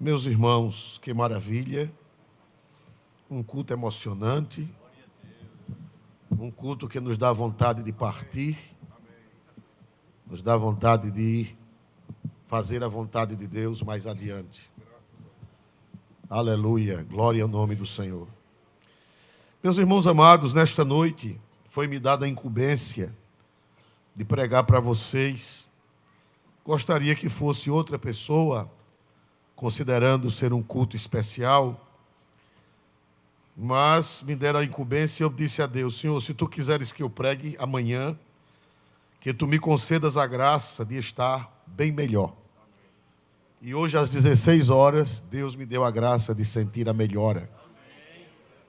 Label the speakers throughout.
Speaker 1: Meus irmãos, que maravilha, um culto emocionante, um culto que nos dá vontade de partir, nos dá vontade de fazer a vontade de Deus mais adiante. Aleluia, glória ao nome do Senhor. Meus irmãos amados, nesta noite foi-me dada a incumbência de pregar para vocês. Gostaria que fosse outra pessoa, considerando ser um culto especial, mas me deram a incumbência e eu disse a Deus: Senhor, se Tu quiseres que eu pregue amanhã, que Tu me concedas a graça de estar bem melhor. E hoje às 16 horas, Deus me deu a graça de sentir a melhora.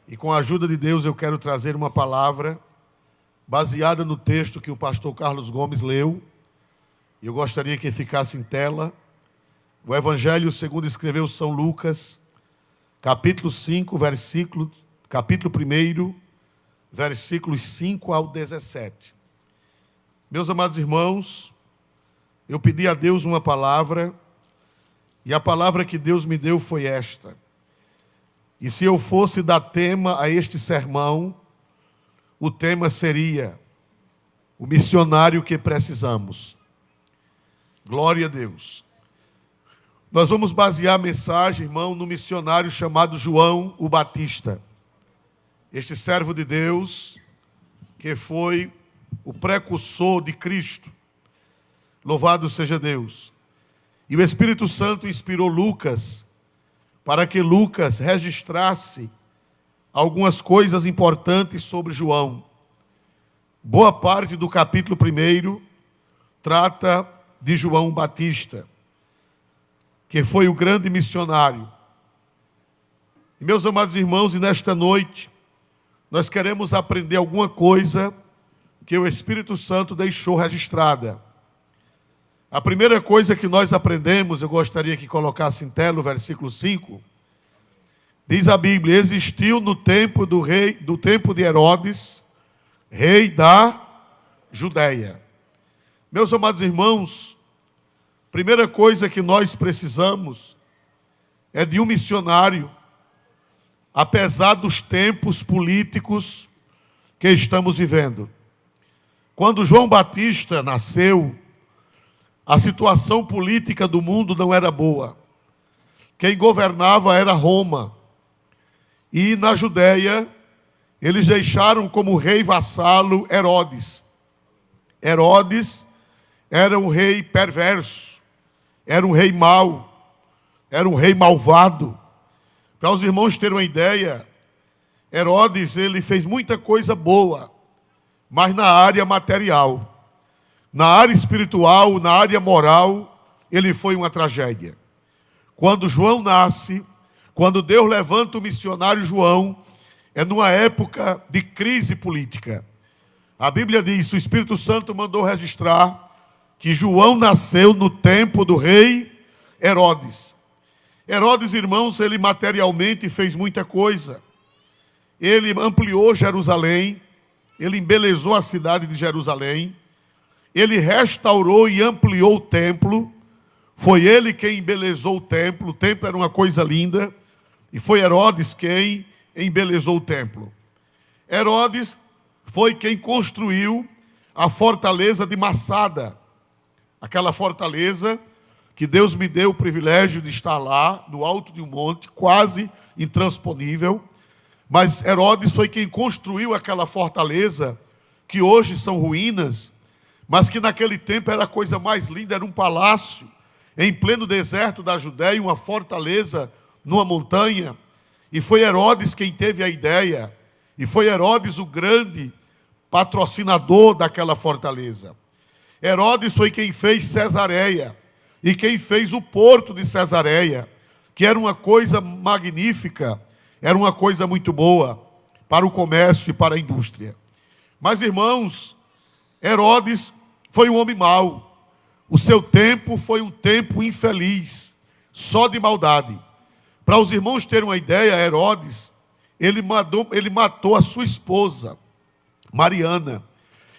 Speaker 1: E com a ajuda de Deus eu quero trazer uma palavra baseada no texto que o pastor Carlos Gomes leu. Eu gostaria que ficasse em tela. O Evangelho segundo escreveu São Lucas, capítulo 5, capítulo 1, versículos 5 ao 17. Meus amados irmãos, eu pedi a Deus uma palavra, e a palavra que Deus me deu foi esta. E se eu fosse dar tema a este sermão, o tema seria: o missionário que precisamos. Glória a Deus. Nós vamos basear a mensagem, irmão, no missionário chamado João o Batista. Este servo de Deus, que foi o precursor de Cristo. Louvado seja Deus. E o Espírito Santo inspirou Lucas, para que Lucas registrasse algumas coisas importantes sobre João. Boa parte do capítulo 1 trata de João Batista, que foi o grande missionário. E, meus amados irmãos, e nesta noite, nós queremos aprender alguma coisa que o Espírito Santo deixou registrada. A primeira coisa que nós aprendemos, eu gostaria que colocasse em tela o versículo 5, diz a Bíblia: existiu no tempo do tempo de Herodes, rei da Judeia. Meus amados irmãos, primeira coisa que nós precisamos é de um missionário, apesar dos tempos políticos que estamos vivendo. Quando João Batista nasceu, a situação política do mundo não era boa. Quem governava era Roma. E na Judéia, eles deixaram como rei vassalo Herodes. Herodes era um rei perverso. Era um rei mau, era um rei malvado. Para os irmãos terem uma ideia, Herodes, ele fez muita coisa boa, mas na área material. Na área espiritual, na área moral, ele foi uma tragédia. Quando João nasce, quando Deus levanta o missionário João, é numa época de crise política. A Bíblia diz, o Espírito Santo mandou registrar que João nasceu no tempo do rei Herodes. Herodes, irmãos, ele materialmente fez muita coisa. Ele ampliou Jerusalém, ele embelezou a cidade de Jerusalém, ele restaurou e ampliou o templo. Foi ele quem embelezou o templo era uma coisa linda, e foi Herodes quem embelezou o templo. Herodes foi quem construiu a fortaleza de Massada, aquela fortaleza que Deus me deu o privilégio de estar lá, no alto de um monte, quase intransponível. Mas Herodes foi quem construiu aquela fortaleza, que hoje são ruínas, mas que naquele tempo era a coisa mais linda, era um palácio, em pleno deserto da Judéia, uma fortaleza numa montanha. E foi Herodes quem teve a ideia, e foi Herodes o grande patrocinador daquela fortaleza. Herodes foi quem fez Cesareia, e quem fez o porto de Cesareia, que era uma coisa magnífica, era uma coisa muito boa para o comércio e para a indústria. Mas, irmãos, Herodes foi um homem mau. O seu tempo foi um tempo infeliz, só de maldade. Para os irmãos terem uma ideia, Herodes, ele matou a sua esposa, Mariana.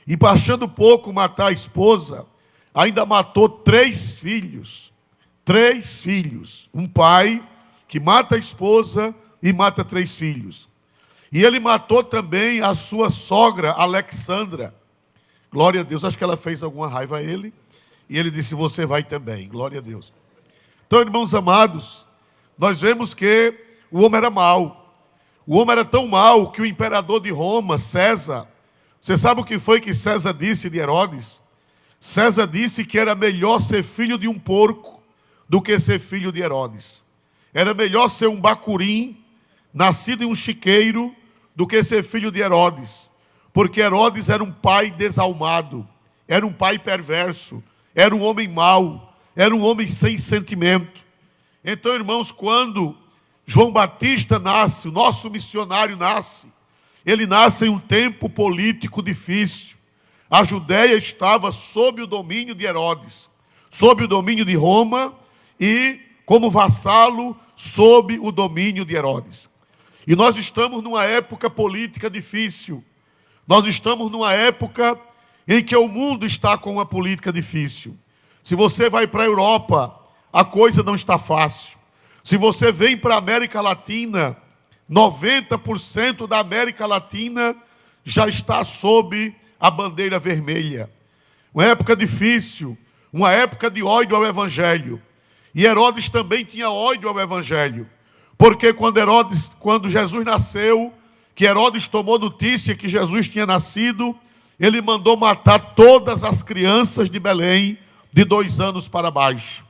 Speaker 1: E achando pouco matar a esposa, ainda matou 3 filhos. 3 filhos. Um pai que mata a esposa e mata 3 filhos. E ele matou também a sua sogra, Alexandra. Glória a Deus. Acho que ela fez alguma raiva a ele. E ele disse, você vai também. Glória a Deus. Então, irmãos amados, nós vemos que o homem era mau. O homem era tão mau que o imperador de Roma, César, você sabe o que foi que César disse de Herodes? César disse que era melhor ser filho de um porco do que ser filho de Herodes. Era melhor ser um bacurim, nascido em um chiqueiro, do que ser filho de Herodes. Porque Herodes era um pai desalmado, era um pai perverso, era um homem mau, era um homem sem sentimento. Então, irmãos, quando João Batista nasce, o nosso missionário nasce, ele nasce em um tempo político difícil. A Judéia estava sob o domínio de Herodes, sob o domínio de Roma e, como vassalo, sob o domínio de Herodes. E nós estamos numa época política difícil. Nós estamos numa época em que o mundo está com uma política difícil. Se você vai para a Europa, a coisa não está fácil. Se você vem para a América Latina, 90% da América Latina já está sob a bandeira vermelha. Uma época difícil, uma época de ódio ao Evangelho. E Herodes também tinha ódio ao Evangelho. Porque quando Jesus nasceu, que Herodes tomou notícia que Jesus tinha nascido, ele mandou matar todas as crianças de Belém de 2 anos para baixo.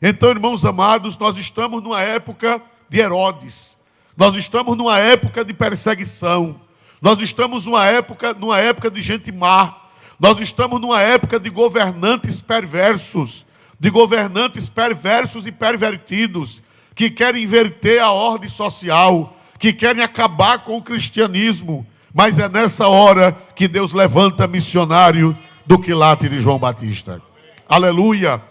Speaker 1: Então, irmãos amados, nós estamos numa época de Herodes. Nós estamos numa época de perseguição. Nós estamos numa época de gente má. Nós estamos numa época de governantes perversos e pervertidos, que querem inverter a ordem social, que querem acabar com o cristianismo. Mas é nessa hora que Deus levanta missionário do quilate de João Batista. Aleluia!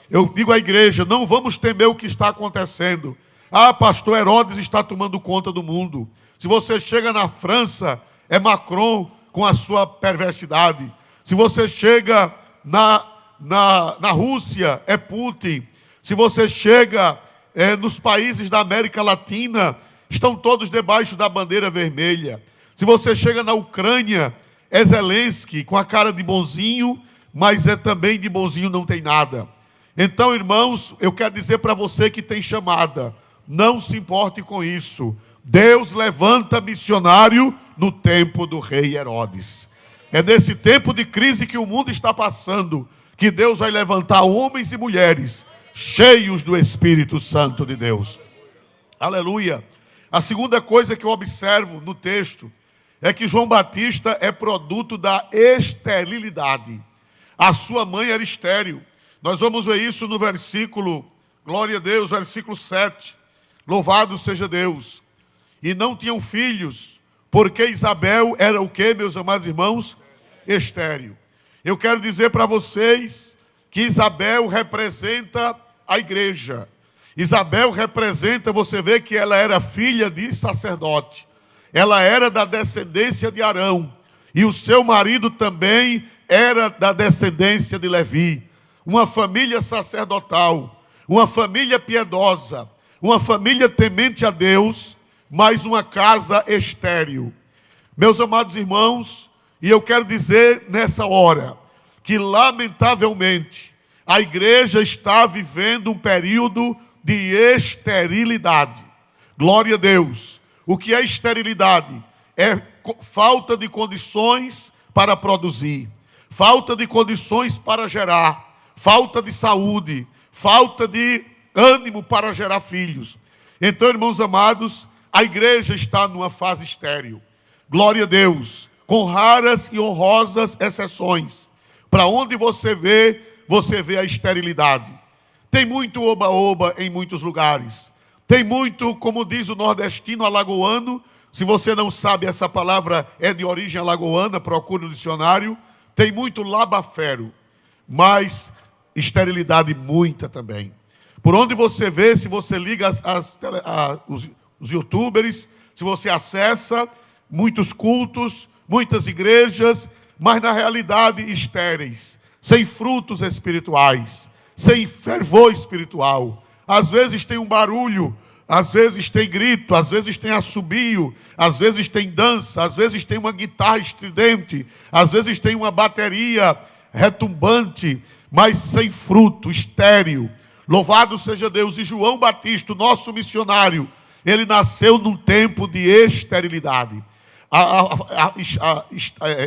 Speaker 1: Eu digo à igreja, não vamos temer o que está acontecendo. Ah, pastor, Herodes está tomando conta do mundo. Se você chega na França, é Macron com a sua perversidade. Se você chega na Rússia, é Putin. Se você chega nos países da América Latina, estão todos debaixo da bandeira vermelha. Se você chega na Ucrânia, é Zelensky com a cara de bonzinho, mas também de bonzinho não tem nada. Então, irmãos, eu quero dizer para você que tem chamada, não se importe com isso. Deus levanta missionário no tempo do rei Herodes. É nesse tempo de crise que o mundo está passando que Deus vai levantar homens e mulheres cheios do Espírito Santo de Deus. Aleluia. A segunda coisa que eu observo no texto é que João Batista é produto da esterilidade. A sua mãe era estéril. Nós vamos ver isso no versículo, glória a Deus, versículo 7. Louvado seja Deus. E não tinham filhos, porque Isabel era o quê, meus amados irmãos? Estéril. Eu quero dizer para vocês que Isabel representa a igreja. Isabel representa, você vê que ela era filha de sacerdote. Ela era da descendência de Arão. E o seu marido também era da descendência de Levi. Uma família sacerdotal, uma família piedosa, uma família temente a Deus, mas uma casa estéril. Meus amados irmãos, e eu quero dizer nessa hora, que lamentavelmente a igreja está vivendo um período de esterilidade. Glória a Deus. O que é esterilidade? É falta de condições para produzir, falta de condições para gerar, falta de saúde, falta de ânimo para gerar filhos. Então, irmãos amados, a igreja está numa fase estéril. Glória a Deus, com raras e honrosas exceções. Para onde você vê a esterilidade. Tem muito oba-oba em muitos lugares. Tem muito, como diz o nordestino alagoano, se você não sabe, essa palavra é de origem alagoana, procure no dicionário. Tem muito labafero, mas esterilidade muita também. Por onde você vê, se você liga os youtubers, se você acessa muitos cultos, muitas igrejas, mas na realidade estéreis, sem frutos espirituais, sem fervor espiritual. Às vezes tem um barulho, às vezes tem grito, às vezes tem assobio, às vezes tem dança, às vezes tem uma guitarra estridente, às vezes tem uma bateria retumbante, mas sem fruto, estéril. Louvado seja Deus. E João Batista, nosso missionário, ele nasceu num tempo de esterilidade.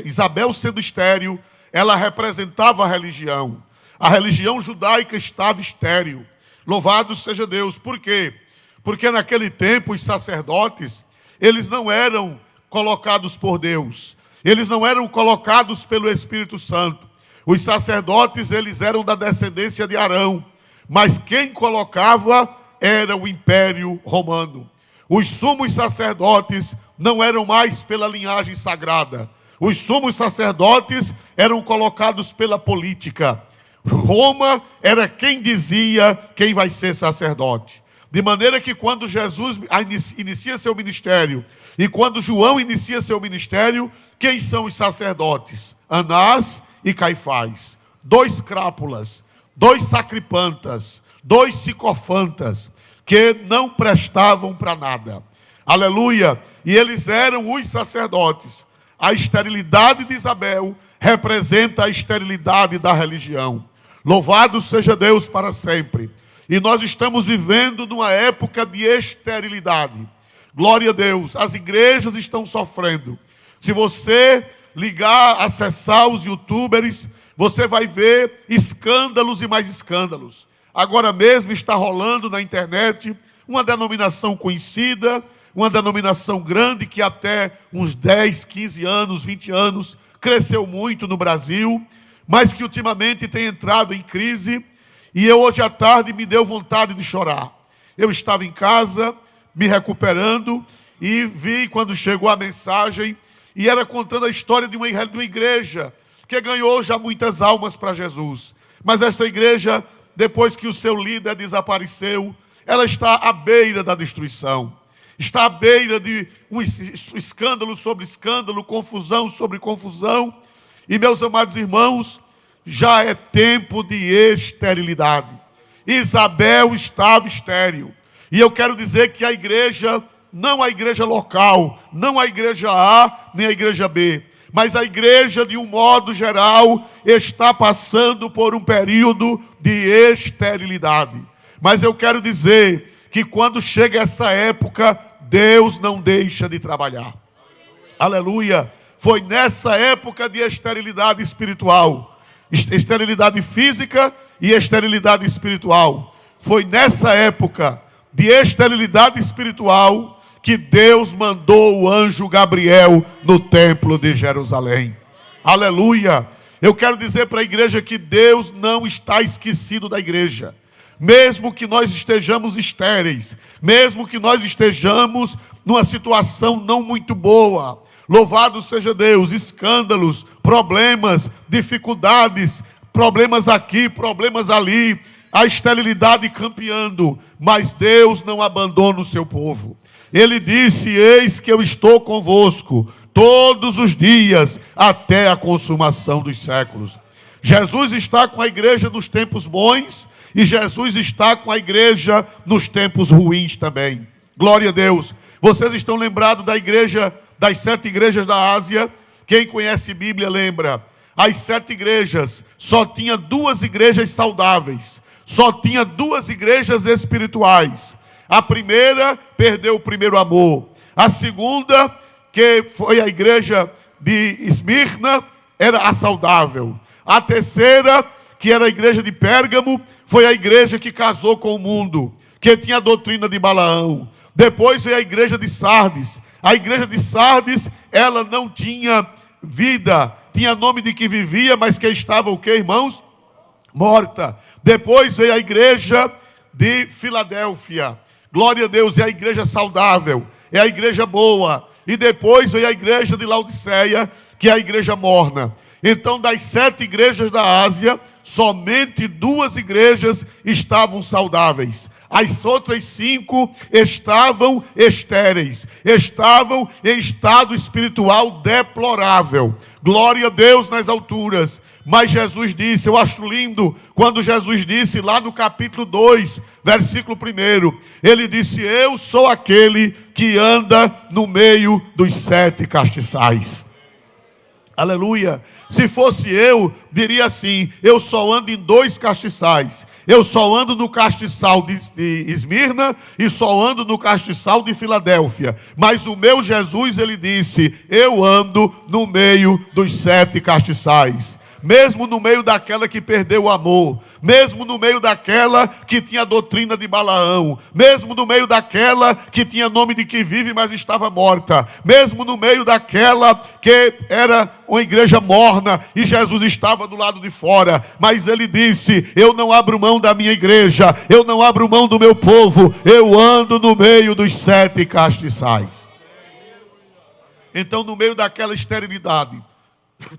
Speaker 1: Isabel, sendo estéril, ela representava a religião. A religião judaica estava estéril. Louvado seja Deus. Por quê? Porque naquele tempo os sacerdotes, eles não eram colocados por Deus. Eles não eram colocados pelo Espírito Santo. Os sacerdotes, eles eram da descendência de Arão. Mas quem colocava era o Império Romano. Os sumos sacerdotes não eram mais pela linhagem sagrada. Os sumos sacerdotes eram colocados pela política. Roma era quem dizia quem vai ser sacerdote. De maneira que quando Jesus inicia seu ministério e quando João inicia seu ministério, quem são os sacerdotes? Anás e Caifás. 2 crápulas, 2 sacripantas, 2 sicofantas, que não prestavam para nada. Aleluia! E eles eram os sacerdotes. A esterilidade de Isabel representa a esterilidade da religião. Louvado seja Deus para sempre. E nós estamos vivendo numa época de esterilidade. Glória a Deus. As igrejas estão sofrendo. Se você ligar, acessar os youtubers, você vai ver escândalos e mais escândalos. Agora mesmo está rolando na internet uma denominação conhecida, uma denominação grande que até uns 10, 15 anos, 20 anos, cresceu muito no Brasil, mas que ultimamente tem entrado em crise. E eu hoje à tarde me deu vontade de chorar. Eu estava em casa, me recuperando, e vi quando chegou a mensagem, e era contando a história de uma igreja que ganhou já muitas almas para Jesus. Mas essa igreja, depois que o seu líder desapareceu, ela está à beira da destruição. Está à beira de um escândalo sobre escândalo, confusão sobre confusão. E, meus amados irmãos, já é tempo de esterilidade. Isabel estava estéril. E eu quero dizer que a igreja, não a igreja local, não a igreja A, nem a igreja B, mas a igreja, de um modo geral, está passando por um período de esterilidade. Mas eu quero dizer que quando chega essa época, Deus não deixa de trabalhar. Aleluia! Foi nessa época de esterilidade espiritual, esterilidade física e esterilidade espiritual. Foi nessa época de esterilidade espiritual que Deus mandou o anjo Gabriel no templo de Jerusalém. Aleluia! Eu quero dizer para a igreja que Deus não está esquecido da igreja. Mesmo que nós estejamos estéreis, mesmo que nós estejamos numa situação não muito boa, louvado seja Deus, escândalos, problemas, dificuldades, problemas aqui, problemas ali, a esterilidade campeando, mas Deus não abandona o seu povo. Ele disse: eis que eu estou convosco todos os dias até a consumação dos séculos. Jesus está com a igreja nos tempos bons e Jesus está com a igreja nos tempos ruins também. Glória a Deus. Vocês estão lembrados da igreja, das 7 igrejas da Ásia? Quem conhece Bíblia lembra. As 7 igrejas, só tinha 2 igrejas saudáveis. Só tinha 2 igrejas espirituais. A primeira perdeu o primeiro amor. A segunda, que foi a igreja de Esmirna, era a saudável. A terceira, que era a igreja de Pérgamo, foi a igreja que casou com o mundo, que tinha a doutrina de Balaão. Depois veio a igreja de Sardes. A igreja de Sardes, ela não tinha vida, tinha nome de que vivia, mas que estava o quê, irmãos? Morta. Depois veio a igreja de Filadélfia. Glória a Deus, é a igreja saudável, é a igreja boa. E depois veio a igreja de Laodiceia, que é a igreja morna. Então, das 7 igrejas da Ásia, somente 2 igrejas estavam saudáveis. As outras 5 estavam estéreis, estavam em estado espiritual deplorável. Glória a Deus nas alturas. Mas Jesus disse, eu acho lindo, quando Jesus disse lá no capítulo 2, versículo 1, ele disse, eu sou aquele que anda no meio dos 7 castiçais. Aleluia. Se fosse eu, diria assim, eu só ando em 2 castiçais. Eu só ando no castiçal de Esmirna e só ando no castiçal de Filadélfia. Mas o meu Jesus, ele disse, eu ando no meio dos 7 castiçais. Mesmo no meio daquela que perdeu o amor, mesmo no meio daquela que tinha a doutrina de Balaão, mesmo no meio daquela que tinha nome de que vive, mas estava morta, mesmo no meio daquela que era uma igreja morna e Jesus estava do lado de fora, mas ele disse, eu não abro mão da minha igreja, eu não abro mão do meu povo, eu ando no meio dos 7 castiçais. Então, no meio daquela esterilidade,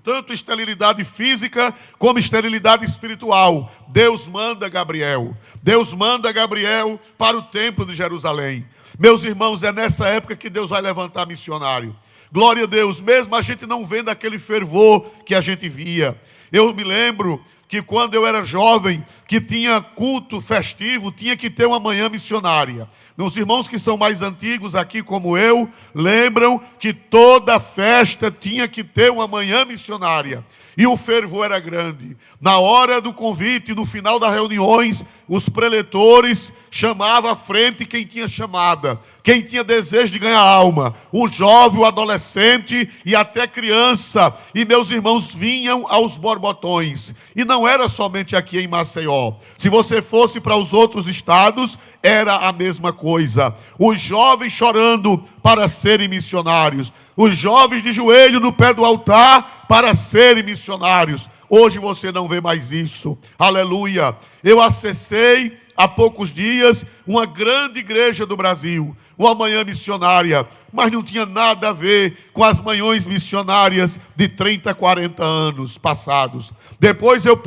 Speaker 1: tanto esterilidade física como esterilidade espiritual, Deus manda Gabriel. Deus manda Gabriel para o templo de Jerusalém. Meus irmãos, é nessa época que Deus vai levantar missionário. Glória a Deus, mesmo a gente não vendo aquele fervor que a gente via. Eu me lembro que quando eu era jovem, que tinha culto festivo, tinha que ter uma manhã missionária. Os irmãos que são mais antigos aqui, como eu, lembram que toda festa tinha que ter uma manhã missionária. E o fervor era grande. Na hora do convite, no final das reuniões, os preletores chamavam à frente quem tinha chamada, quem tinha desejo de ganhar alma, o jovem, o adolescente e até criança. E meus irmãos vinham aos borbotões. E não era somente aqui em Maceió. Se você fosse para os outros estados, era a mesma coisa. Os jovens chorando para serem missionários. Os jovens de joelho no pé do altar para serem missionários. Hoje você não vê mais isso. Aleluia. Eu acessei há poucos dias uma grande igreja do Brasil, uma manhã missionária, mas não tinha nada a ver com as manhãs missionárias de 30, 40 anos passados. Depois eu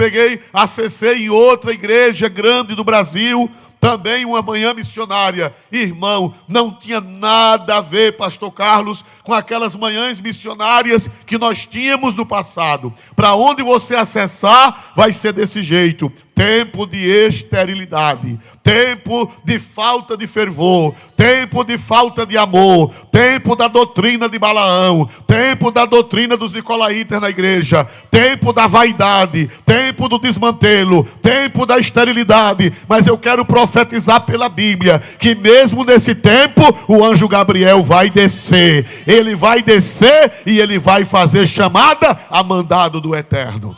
Speaker 1: acessei em outra igreja grande do Brasil, também uma manhã missionária. Irmão, não tinha nada a ver, pastor Carlos, com aquelas manhãs missionárias que nós tínhamos no passado. Para onde você acessar, vai ser desse jeito. Tempo de esterilidade, tempo de falta de fervor, tempo de falta de amor, tempo da doutrina de Balaão, tempo da doutrina dos nicolaítas na igreja, tempo da vaidade, tempo do desmantelo, tempo da esterilidade. Mas eu quero profetizar pela Bíblia que mesmo nesse tempo o anjo Gabriel vai descer. Ele vai descer e ele vai fazer chamada a mandado do Eterno.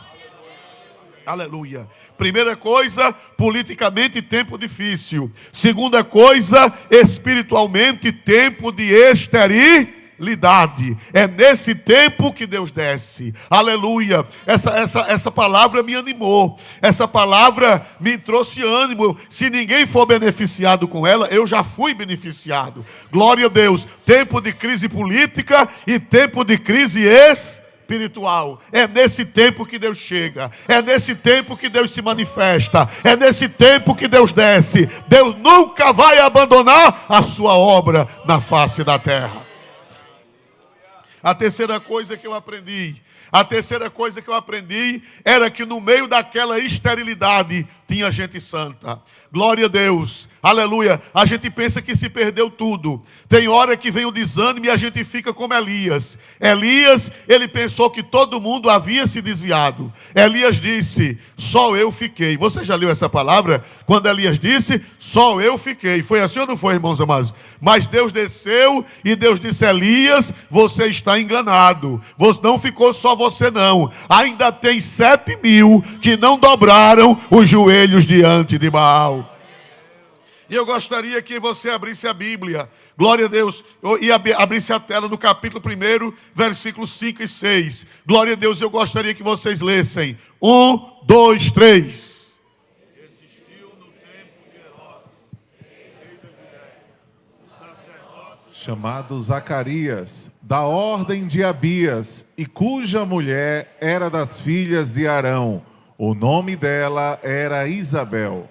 Speaker 1: Aleluia. Primeira coisa, politicamente, tempo difícil. Segunda coisa, espiritualmente, tempo de esterilidade. É nesse tempo que Deus desce. Aleluia. Essa palavra me animou. Essa palavra me trouxe ânimo. Se ninguém for beneficiado com ela, eu já fui beneficiado. Glória a Deus. Tempo de crise política e tempo de crise espiritual. É nesse tempo que Deus chega. É nesse tempo que Deus se manifesta. É nesse tempo que Deus desce. Deus nunca vai abandonar a sua obra na face da terra. A terceira coisa que eu aprendi era que no meio daquela esterilidade tinha gente santa. Glória a Deus, aleluia. A gente pensa que se perdeu tudo. Tem hora que vem o desânimo e a gente fica como Elias. Elias, ele pensou que todo mundo havia se desviado. Elias disse, só eu fiquei. Você já leu essa palavra? Quando Elias disse, só eu fiquei. Foi assim ou não foi, irmãos amados? Mas Deus desceu e Deus disse, Elias, você está enganado. Não ficou só você não. Ainda tem 7.000 que não dobraram os joelhos diante de Baal. E eu gostaria que você abrisse a Bíblia, glória a Deus, e abrisse a tela no capítulo 1, versículos 5 e 6. Glória a Deus, eu gostaria que vocês lessem. 1, 2, 3.
Speaker 2: Existiu no tempo de Herodes, rei da Judéia, um sacerdote chamado Zacarias, da ordem de Abias, e cuja mulher era das filhas de Arão. O nome dela era Isabel.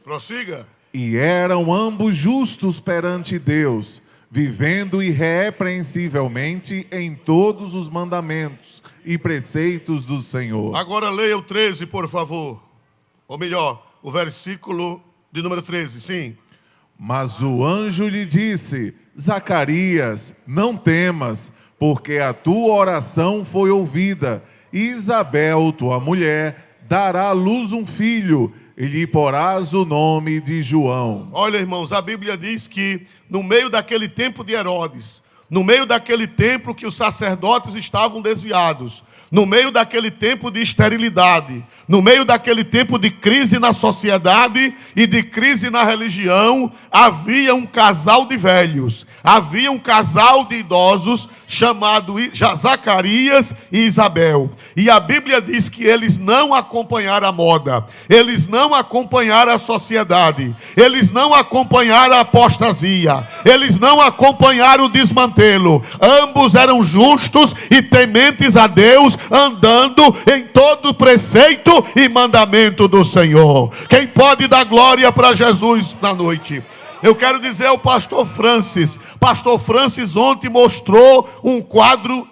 Speaker 1: Prossiga.
Speaker 2: E eram ambos justos perante Deus, vivendo irrepreensivelmente em todos os mandamentos e preceitos do Senhor.
Speaker 1: Agora leia o 13, por favor. Ou melhor, o versículo de número 13, sim.
Speaker 2: Mas o anjo lhe disse: Zacarias, não temas, porque a tua oração foi ouvida. Isabel, tua mulher, dará à luz um filho, e lhe porás o nome de João.
Speaker 1: Olha, irmãos, a Bíblia diz que no meio daquele tempo de Herodes, no meio daquele tempo que os sacerdotes estavam desviados, no meio daquele tempo de esterilidade, no meio daquele tempo de crise na sociedade e de crise na religião, havia um casal de velhos, havia um casal de idosos chamado Zacarias e Isabel. E a Bíblia diz que eles não acompanharam a moda, eles não acompanharam a sociedade, eles não acompanharam a apostasia, eles não acompanharam o desmantelo. Ambos eram justos e tementes a Deus, andando em todo preceito e mandamento do Senhor. Quem pode dar glória para Jesus na noite? Eu quero dizer ao pastor Francis. Pastor Francis ontem mostrou um quadro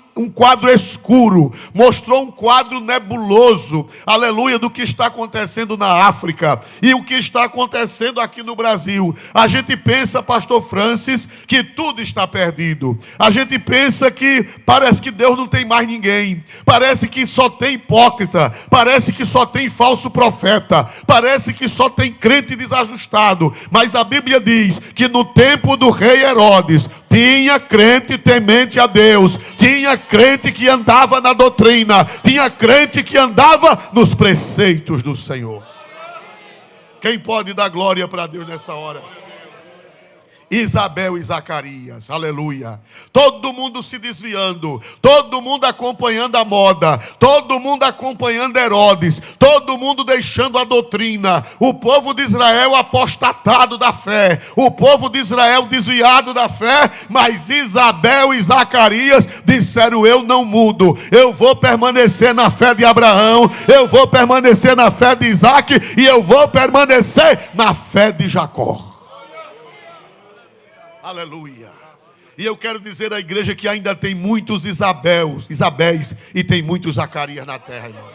Speaker 1: escuro, mostrou um quadro nebuloso, aleluia, do que está acontecendo na África e o que está acontecendo aqui no Brasil. A gente pensa, pastor Francis, que tudo está perdido. A gente pensa que parece que Deus não tem mais ninguém, parece que só tem hipócrita, parece que só tem falso profeta, parece que só tem crente desajustado. Mas a Bíblia diz que no tempo do rei Herodes tinha crente temente a Deus, tinha crente que andava na doutrina, tinha crente que andava nos preceitos do Senhor. Quem pode dar glória para Deus nessa hora? Isabel e Zacarias, aleluia. Todo mundo se desviando, todo mundo acompanhando a moda, todo mundo acompanhando Herodes, todo mundo deixando a doutrina, o povo de Israel apostatado da fé, o povo de Israel desviado da fé. Mas Isabel e Zacarias disseram: eu não mudo, eu vou permanecer na fé de Abraão, eu vou permanecer na fé de Isaac e eu vou permanecer na fé de Jacó. Aleluia. E eu quero dizer à igreja que ainda tem muitos Isabéis e tem muitos Zacarias na terra, irmão.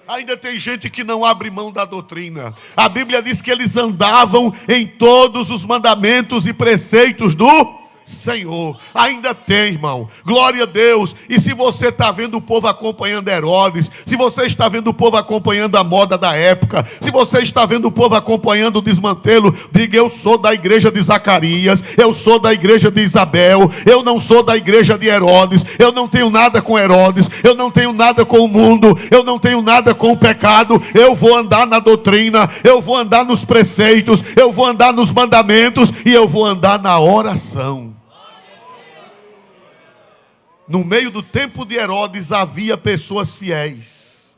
Speaker 1: Ainda tem gente que não abre mão da doutrina. A Bíblia diz que eles andavam em todos os mandamentos e preceitos do Senhor. Ainda tem, irmão, glória a Deus. E se você está vendo o povo acompanhando Herodes, se você está vendo o povo acompanhando a moda da época, se você está vendo o povo acompanhando o desmantelo, diga: eu sou da igreja de Zacarias, eu sou da igreja de Isabel, eu não sou da igreja de Herodes, eu não tenho nada com Herodes, eu não tenho nada com o mundo, eu não tenho nada com o pecado. Eu vou andar na doutrina, eu vou andar nos preceitos, eu vou andar nos mandamentos e eu vou andar na oração. No meio do tempo de Herodes havia pessoas fiéis.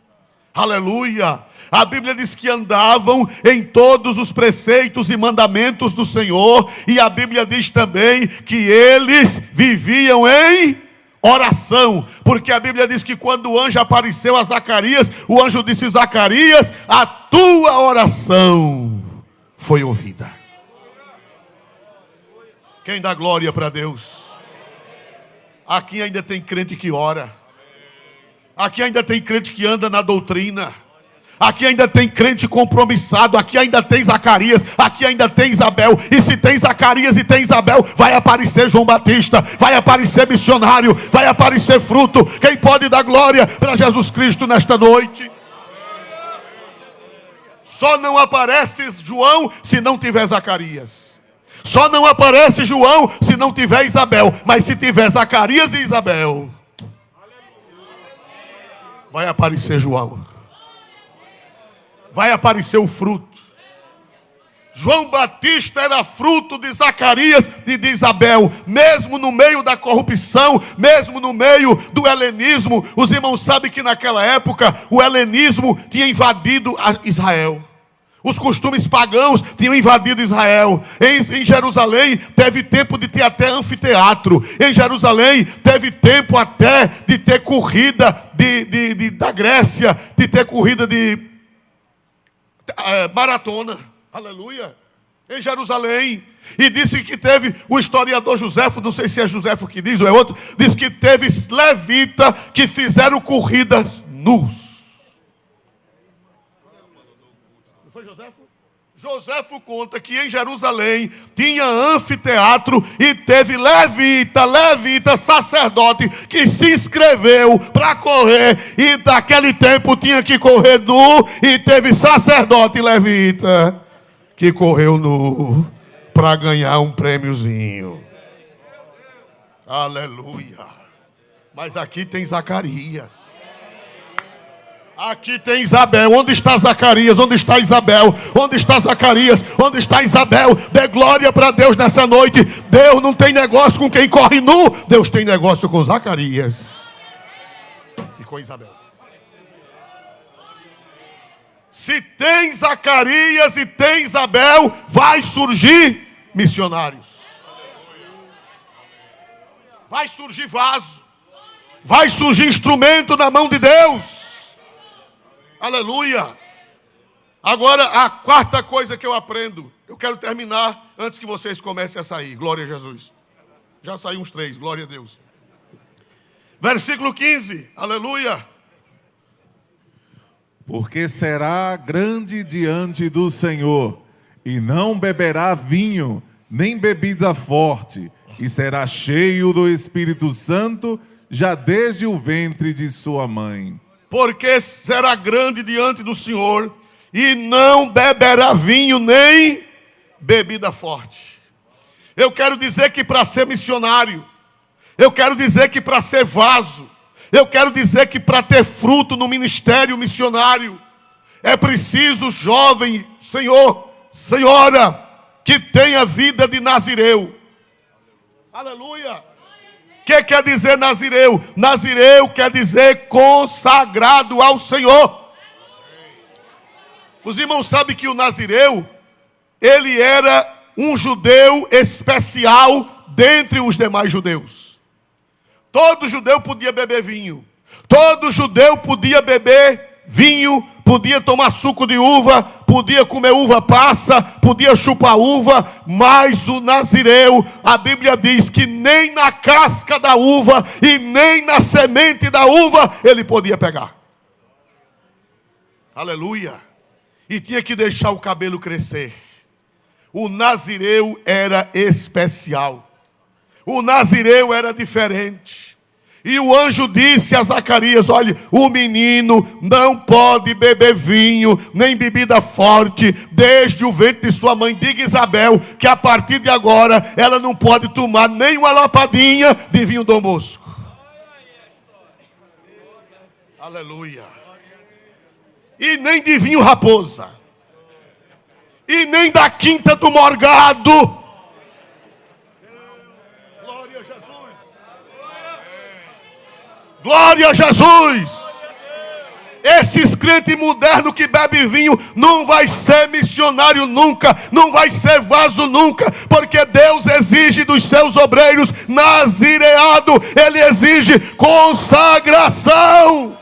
Speaker 1: Aleluia. A Bíblia diz que andavam em todos os preceitos e mandamentos do Senhor. E a Bíblia diz também que eles viviam em oração. Porque a Bíblia diz que quando o anjo apareceu a Zacarias, o anjo disse: Zacarias, a tua oração foi ouvida. Quem dá glória para Deus? Aqui ainda tem crente que ora. Aqui ainda tem crente que anda na doutrina. Aqui ainda tem crente compromissado. Aqui ainda tem Zacarias. Aqui ainda tem Isabel. E se tem Zacarias e tem Isabel, vai aparecer João Batista, vai aparecer missionário, vai aparecer fruto. Quem pode dar glória para Jesus Cristo nesta noite? Só não aparece João se não tiver Zacarias. Só não aparece João se não tiver Isabel. Mas se tiver Zacarias e Isabel, vai aparecer João. Vai aparecer o fruto. João Batista era fruto de Zacarias e de Isabel. Mesmo no meio da corrupção, mesmo no meio do helenismo. Os irmãos sabem que naquela época o helenismo tinha invadido Israel. Os costumes pagãos tinham invadido Israel. Em Jerusalém teve tempo de ter até anfiteatro. Em Jerusalém teve tempo até de ter corrida da Grécia, de ter corrida de maratona. Aleluia. em Jerusalém. E disse que teve o historiador Joséfo, não sei se é Joséfo que diz ou é outro, diz que teve levita que fizeram corridas nus. Não foi Joséfo? Joséfo conta que em Jerusalém tinha anfiteatro e teve levita, sacerdote, que se inscreveu para correr e naquele tempo tinha que correr nu, e teve sacerdote levita que correu nu para ganhar um prêmiozinho. Aleluia. Mas aqui tem Zacarias. Aqui tem Isabel. Onde está Zacarias? Onde está Isabel? Onde está Zacarias? Onde está Isabel? Dê glória para Deus nessa noite. Deus não tem negócio com quem corre nu. Deus tem negócio com Zacarias e com Isabel. Se tem Zacarias e tem Isabel, vai surgir missionários. Vai surgir vaso. Vai surgir instrumento na mão de Deus. Aleluia. Agora, a quarta coisa que eu aprendo. Eu quero terminar antes que vocês comecem a sair. Glória a Jesus. Já saiu uns 3, glória a Deus. Versículo 15, aleluia.
Speaker 2: Porque será grande diante do Senhor, e não beberá vinho, nem bebida forte, e será cheio do Espírito Santo, já desde o ventre de sua mãe.
Speaker 1: Porque será grande diante do Senhor, e não beberá vinho, nem bebida forte. Eu quero dizer que para ser missionário, eu quero dizer que para ser vaso, eu quero dizer que para ter fruto no ministério missionário, é preciso jovem, senhor, senhora, que tenha vida de nazireu. Aleluia. O que quer dizer nazireu? Nazireu quer dizer consagrado ao Senhor. Os irmãos sabem que o nazireu, ele era um judeu especial dentre os demais judeus. Todo judeu podia beber vinho. Todo judeu podia beber vinho, podia tomar suco de uva, podia comer uva passa, podia chupar uva, mas o nazireu, a Bíblia diz que nem na casca da uva e nem na semente da uva ele podia pegar. Aleluia. E tinha que deixar o cabelo crescer. O nazireu era especial. O nazireu era diferente. E o anjo disse a Zacarias: olha, o menino não pode beber vinho, nem bebida forte, desde o ventre de sua mãe. Diga Isabel que a partir de agora ela não pode tomar nem uma lapadinha de vinho Dom Bosco. Aleluia. E nem de vinho Raposa. E nem da Quinta do Morgado. Glória a Jesus. Esses crentes modernos que bebem vinho não vai ser missionário nunca, não vai ser vaso nunca, porque Deus exige dos seus obreiros nazireado, Ele exige consagração.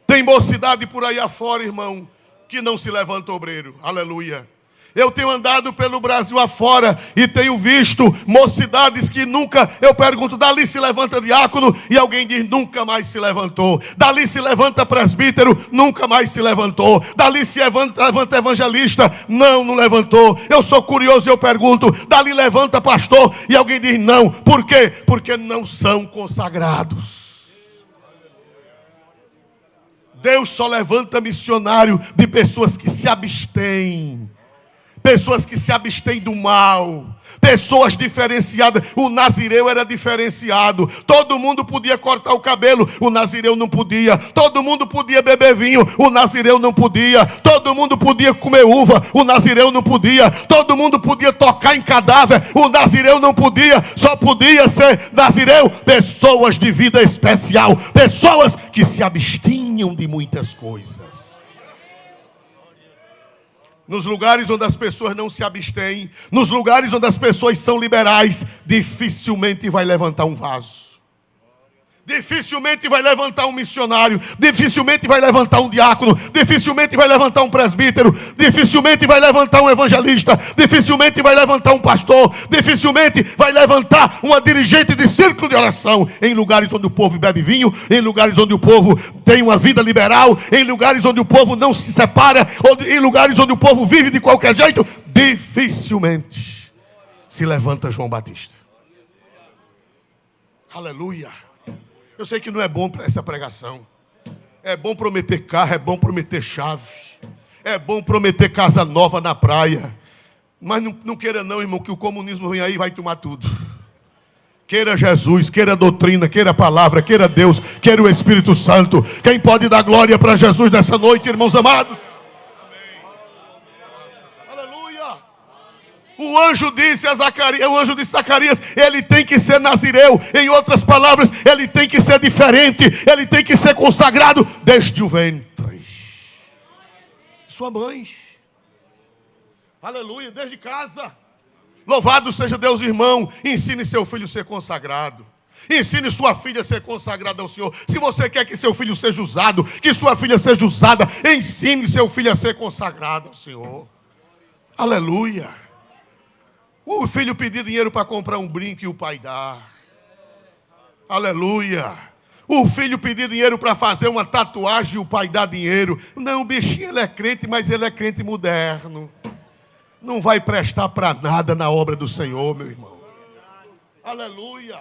Speaker 1: Tem mocidade por aí afora, irmão, que não se levanta obreiro. Aleluia. Eu tenho andado pelo Brasil afora e tenho visto mocidades que nunca, eu pergunto, dali se levanta diácono, e alguém diz, nunca mais se levantou. Dali se levanta presbítero, nunca mais se levantou. Dali se levanta evangelista, não levantou. Eu sou curioso e eu pergunto, dali levanta pastor, e alguém diz não. Por quê? Porque não são consagrados. Deus só levanta missionário de pessoas que se abstêm. Pessoas que se abstêm do mal. Pessoas diferenciadas. O nazireu era diferenciado. Todo mundo podia cortar o cabelo, o nazireu não podia. Todo mundo podia beber vinho, o nazireu não podia. Todo mundo podia comer uva, o nazireu não podia. Todo mundo podia tocar em cadáver, o nazireu não podia. Só podia ser nazireu pessoas de vida especial. Pessoas que se abstinham de muitas coisas. Nos lugares onde as pessoas não se abstêm, nos lugares onde as pessoas são liberais, dificilmente vai levantar um vaso. Dificilmente vai levantar um missionário, dificilmente vai levantar um diácono, dificilmente vai levantar um presbítero, dificilmente vai levantar um evangelista, dificilmente vai levantar um pastor, dificilmente vai levantar uma dirigente de círculo de oração em lugares onde o povo bebe vinho, em lugares onde o povo tem uma vida liberal, em lugares onde o povo não se separa, em lugares onde o povo vive de qualquer jeito. Dificilmente se levanta João Batista. Aleluia. Eu sei que não é bom para essa pregação. É bom prometer carro, é bom prometer chave. É bom prometer casa nova na praia. Mas não queira não, irmão, que o comunismo vem aí e vai tomar tudo. Queira Jesus, queira doutrina, queira palavra, queira Deus, queira o Espírito Santo. Quem pode dar glória para Jesus nessa noite, irmãos amados? O anjo disse a Zacarias, ele tem que ser nazireu. Em outras palavras, ele tem que ser diferente, ele tem que ser consagrado desde o ventre. Sua mãe. Aleluia, desde casa. Louvado seja Deus, irmão. Ensine seu filho a ser consagrado. Ensine sua filha a ser consagrada ao Senhor. Se você quer que seu filho seja usado, que sua filha seja usada, ensine seu filho a ser consagrado ao Senhor. Aleluia. O filho pedir dinheiro para comprar um brinco e o pai dá. Aleluia. O filho pedir dinheiro para fazer uma tatuagem e o pai dá dinheiro. Não, o bichinho ele é crente, mas ele é crente moderno. Não vai prestar para nada na obra do Senhor, meu irmão. Aleluia.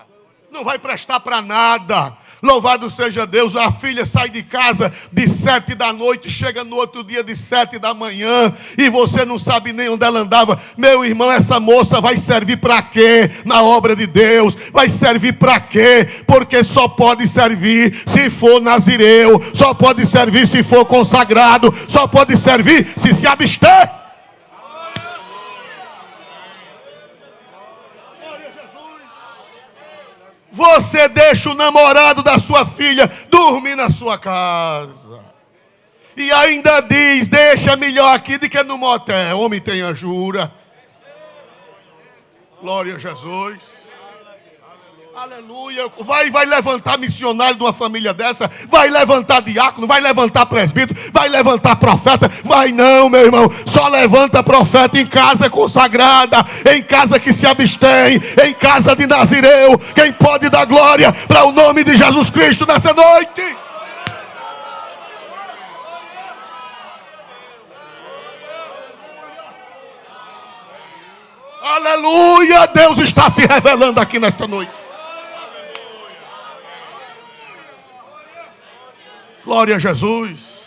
Speaker 1: Não vai prestar para nada. Louvado seja Deus. A filha sai de casa de 7 da noite, chega no outro dia de 7 da manhã e você não sabe nem onde ela andava. Meu irmão, essa moça vai servir para quê na obra de Deus? Vai servir para quê? Porque só pode servir se for nazireu, só pode servir se for consagrado, só pode servir se abster. Você deixa o namorado da sua filha dormir na sua casa. E ainda diz, deixa melhor aqui do que no motel. Homem tem a jura. Glória a Jesus. Aleluia. Vai levantar missionário de uma família dessa. Vai levantar diácono. Vai levantar presbítero. Vai levantar profeta. Vai não, meu irmão. Só levanta profeta em casa consagrada. Em casa que se abstém. Em casa de nazireu. Quem pode dar glória para o nome de Jesus Cristo nessa noite? Aleluia. Deus está se revelando aqui nesta noite. Glória a Jesus.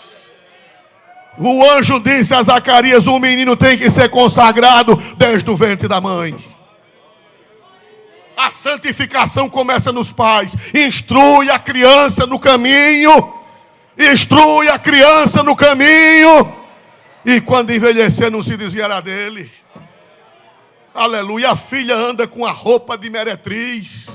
Speaker 1: O anjo disse a Zacarias, o menino tem que ser consagrado desde o ventre da mãe. A santificação começa nos pais. Instrui a criança no caminho. Instrui a criança no caminho. E quando envelhecer não se desviará dele. Aleluia. A filha anda com a roupa de meretriz.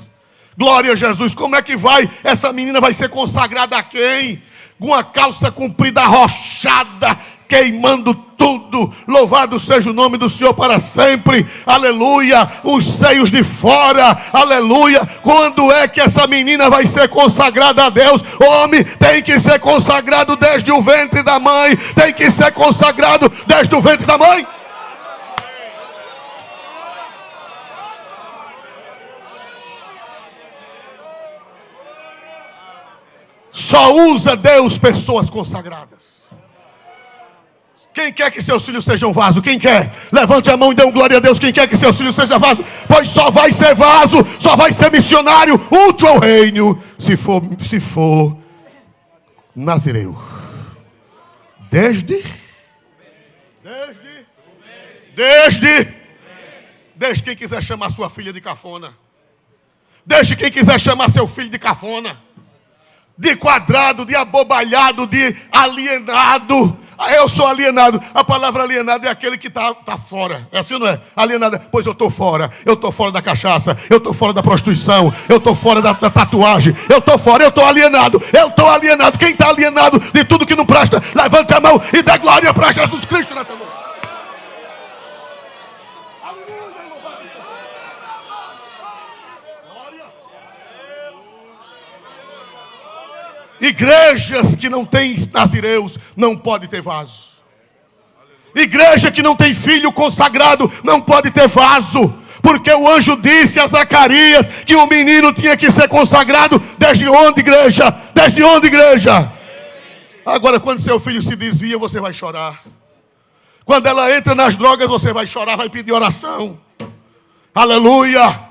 Speaker 1: Glória a Jesus. Como é que vai? Essa menina vai ser consagrada a quem? Com uma calça comprida arrochada, queimando tudo. Louvado seja o nome do Senhor para sempre. Aleluia. Os seios de fora. Aleluia. Quando é que essa menina vai ser consagrada a Deus? Homem tem que ser consagrado desde o ventre da mãe. Tem que ser consagrado desde o ventre da mãe. Só usa Deus pessoas consagradas. Quem quer que seus filhos sejam vaso? Quem quer? Levante a mão e dê um glória a Deus. Quem quer que seus filhos sejam vaso? Pois só vai ser vaso, só vai ser missionário, útil ao reino, se for nazireu. Desde quem quiser chamar sua filha de cafona. Deixe quem quiser chamar seu filho de cafona. De quadrado, de abobalhado, de alienado. Eu sou alienado. A palavra alienado é aquele que está fora. É assim ou não é? Alienado. Pois eu estou fora. Eu estou fora da cachaça. Eu estou fora da prostituição. Eu estou fora da tatuagem. Eu estou fora. Eu estou alienado. Eu estou alienado. Quem está alienado de tudo que não presta, levante a mão e dê glória para Jesus Cristo nessa noite. Igrejas que não têm nazireus não pode ter vaso. Igreja que não tem filho consagrado não pode ter vaso. Porque o anjo disse a Zacarias que o menino tinha que ser consagrado. Desde onde, igreja? Desde onde, igreja? Agora, quando seu filho se desvia, você vai chorar. Quando ela entra nas drogas, você vai chorar, vai pedir oração. Aleluia.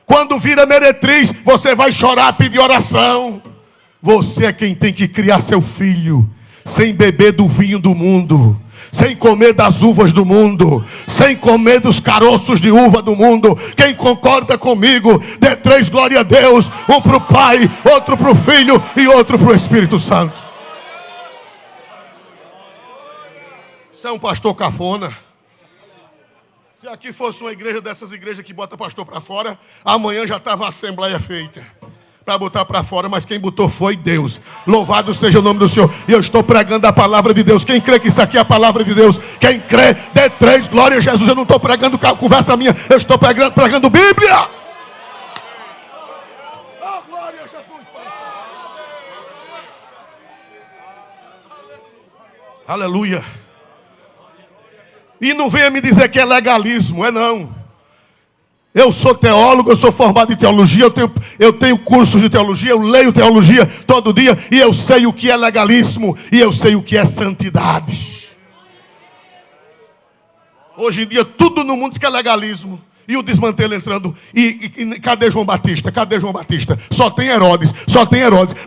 Speaker 1: Quando vira meretriz, você vai chorar, pedir oração. Você é quem tem que criar seu filho, sem beber do vinho do mundo, sem comer das uvas do mundo, sem comer dos caroços de uva do mundo. Quem concorda comigo, dê 3 glória a Deus. Um para o Pai, outro para o Filho e outro para o Espírito Santo. Você é um pastor cafona. Se aqui fosse uma igreja dessas igrejas que bota pastor para fora, amanhã já estava a assembleia feita para botar para fora, mas quem botou foi Deus. Louvado seja o nome do Senhor. E eu estou pregando a palavra de Deus. Quem crê que isso aqui é a palavra de Deus? Quem crê, dê 3 glórias a Jesus. Eu não estou pregando conversa minha, eu estou pregando Bíblia. Oh, glória a Jesus. Aleluia. E não venha me dizer que é legalismo, é não. Eu sou teólogo, eu sou formado em teologia, eu tenho cursos de teologia, eu leio teologia todo dia, e eu sei o que é legalismo, e eu sei o que é santidade. Hoje em dia, tudo no mundo diz que é legalismo. E o desmantelo entrando. E cadê João Batista? Cadê João Batista? Só tem Herodes.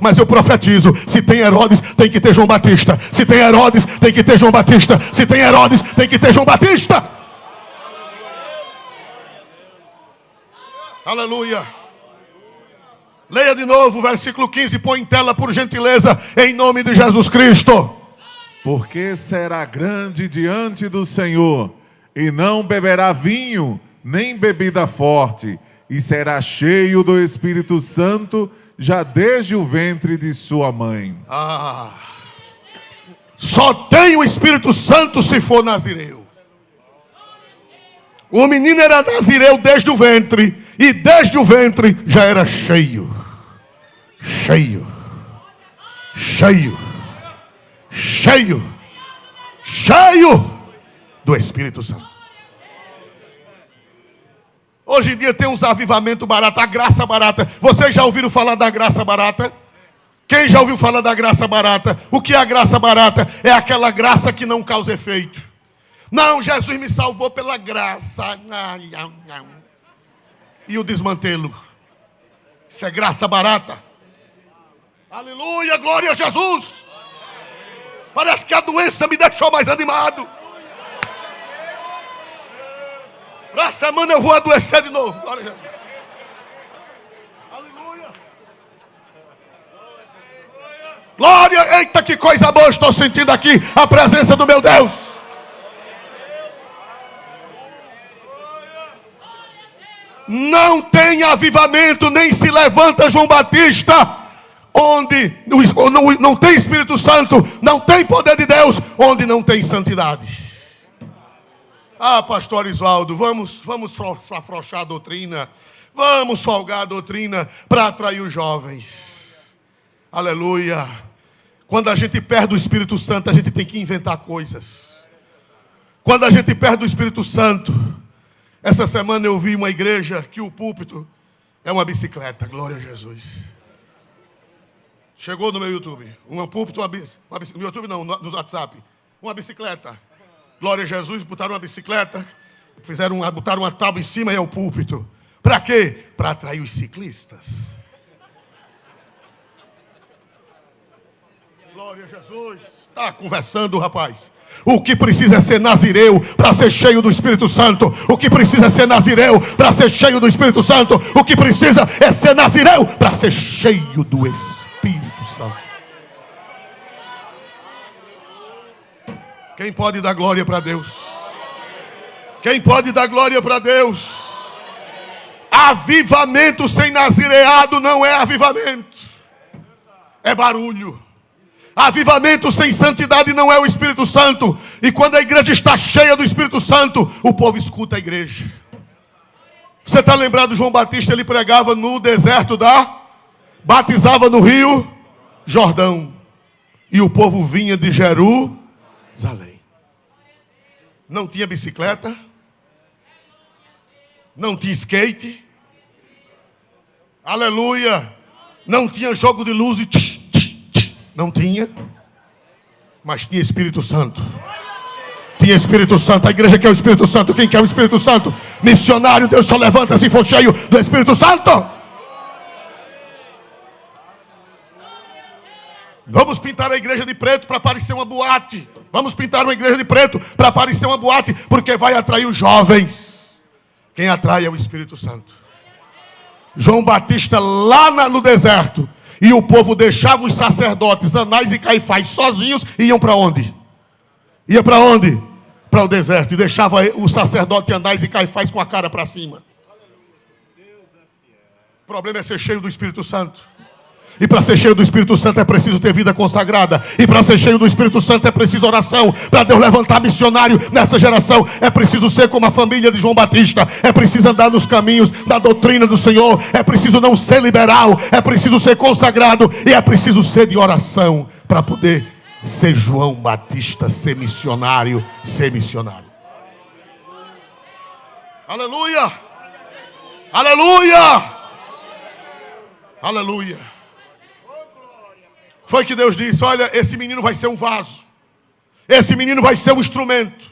Speaker 1: Mas eu profetizo: se tem Herodes, tem que ter João Batista. Se tem Herodes, tem que ter João Batista. Se tem Herodes, tem que ter João Batista. Aleluia. Leia de novo o versículo 15. Põe em tela, por gentileza, em nome de Jesus Cristo.
Speaker 2: Porque será grande diante do Senhor, e não beberá vinho, nem bebida forte, e será cheio do Espírito Santo, já desde o ventre de sua mãe.
Speaker 1: Só tem o Espírito Santo se for nazireu. O menino era nazireu desde o ventre, e desde o ventre já era cheio do Espírito Santo. Hoje em dia tem uns avivamentos baratos, a graça barata. Vocês já ouviram falar da graça barata? Quem já ouviu falar da graça barata? O que é a graça barata? É aquela graça que não causa efeito. Não, Jesus me salvou pela graça. E o desmantelo. Isso é graça barata. Aleluia, glória a Jesus. Parece que a doença me deixou mais animado. Para a semana eu vou adoecer de novo. Glória a Jesus. Aleluia. Glória, eita, que coisa boa estou sentindo aqui. A presença do meu Deus. Não tem avivamento, nem se levanta João Batista, onde não tem Espírito Santo, não tem poder de Deus, onde não tem santidade. Pastor Isvaldo, vamos afrouxar a doutrina, vamos folgar a doutrina para atrair os jovens. Aleluia. Quando a gente perde o Espírito Santo, a gente tem que inventar coisas. Quando a gente perde o Espírito Santo, essa semana eu vi uma igreja que o púlpito é uma bicicleta. Glória a Jesus. Chegou no meu YouTube. Um púlpito, no YouTube não, no WhatsApp. Uma bicicleta. Glória a Jesus, botaram uma bicicleta, botaram uma tábua em cima e é o púlpito. Para quê? Para atrair os ciclistas. Glória a Jesus. Está conversando, rapaz. O que precisa é ser nazireu para ser cheio do Espírito Santo. O que precisa é ser nazireu para ser cheio do Espírito Santo. O que precisa é ser nazireu para ser cheio do Espírito Santo. Quem pode dar glória para Deus? Quem pode dar glória para Deus? Avivamento sem nazireado não é avivamento. É barulho. Avivamento sem santidade não é o Espírito Santo. E quando a igreja está cheia do Espírito Santo, o povo escuta a igreja. Você está lembrado de João Batista? Ele pregava no deserto batizava no rio Jordão. E o povo vinha de Jerusalém. Não tinha bicicleta. Não tinha skate. Aleluia. Não tinha jogo de luz. Não tinha. Mas tinha Espírito Santo. Tinha Espírito Santo. A igreja quer o Espírito Santo. Quem quer o Espírito Santo? Missionário, Deus só levanta se for cheio do Espírito Santo. Vamos pintar a igreja de preto para parecer uma boate. Vamos pintar uma igreja de preto para parecer uma boate, porque vai atrair os jovens. Quem atrai é o Espírito Santo. João Batista lá no deserto, e o povo deixava os sacerdotes Anás e Caifás sozinhos, e iam para onde? Ia para onde? Para o deserto, e deixava o sacerdote Anás e Caifás com a cara para cima. O problema é ser cheio do Espírito Santo. E para ser cheio do Espírito Santo é preciso ter vida consagrada. E para ser cheio do Espírito Santo é preciso oração. Para Deus levantar missionário nessa geração, é preciso ser como a família de João Batista. É preciso andar nos caminhos da doutrina do Senhor. É preciso não ser liberal. É preciso ser consagrado. E é preciso ser de oração para poder ser João Batista, ser missionário, ser missionário. Aleluia! Aleluia! Aleluia! Foi que Deus disse: olha, esse menino vai ser um vaso. Esse menino vai ser um instrumento.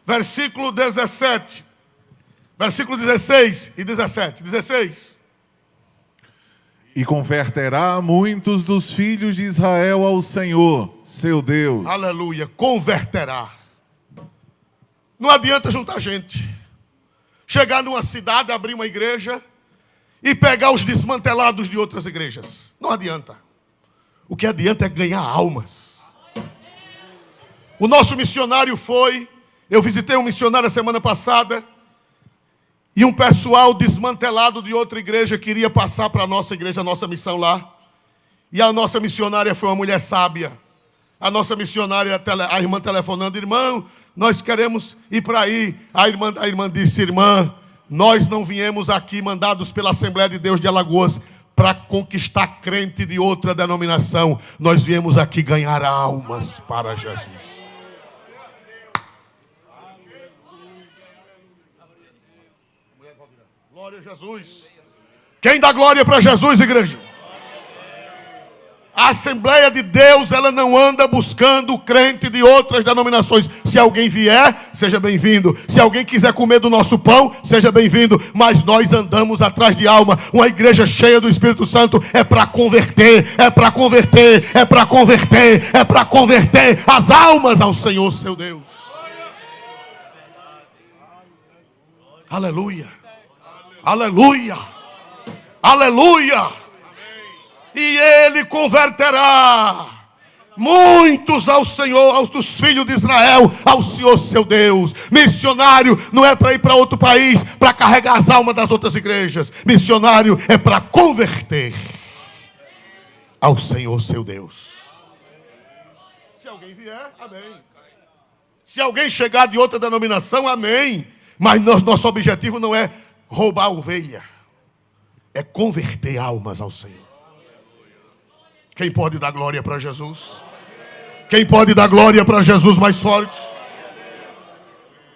Speaker 1: Versículo 17. Versículo 16 e 17. 16.
Speaker 2: E converterá muitos dos filhos de Israel ao Senhor, seu Deus.
Speaker 1: Aleluia, converterá. Não adianta juntar gente. Chegar numa cidade, abrir uma igreja e pegar os desmantelados de outras igrejas. Não adianta. O que adianta é ganhar almas. O nosso missionário foi... Eu visitei um missionário a semana passada. E um pessoal desmantelado de outra igreja queria passar para a nossa igreja, a nossa missão lá. E a nossa missionária foi uma mulher sábia. A nossa missionária, a irmã telefonando: irmão, nós queremos ir para aí. A irmã disse: irmã, nós não viemos aqui mandados pela Assembleia de Deus de Alagoas para conquistar crente de outra denominação. Nós viemos aqui ganhar almas para Jesus. Glória a Jesus. Quem dá glória para Jesus, igreja? A Assembleia de Deus, ela não anda buscando crente de outras denominações. Se alguém vier, seja bem-vindo. Se alguém quiser comer do nosso pão, seja bem-vindo. Mas nós andamos atrás de alma. Uma igreja cheia do Espírito Santo é para converter, é para converter, é para converter, é para converter as almas ao Senhor, seu Deus. Aleluia. Aleluia. Aleluia. E ele converterá muitos ao Senhor, aos dos filhos de Israel, ao Senhor seu Deus. Missionário não é para ir para outro país, para carregar as almas das outras igrejas. Missionário é para converter ao Senhor seu Deus. Se alguém vier, amém. Se alguém chegar de outra denominação, amém. Mas nosso objetivo não é roubar a ovelha, é converter almas ao Senhor. Quem pode dar glória para Jesus? Quem pode dar glória para Jesus mais forte?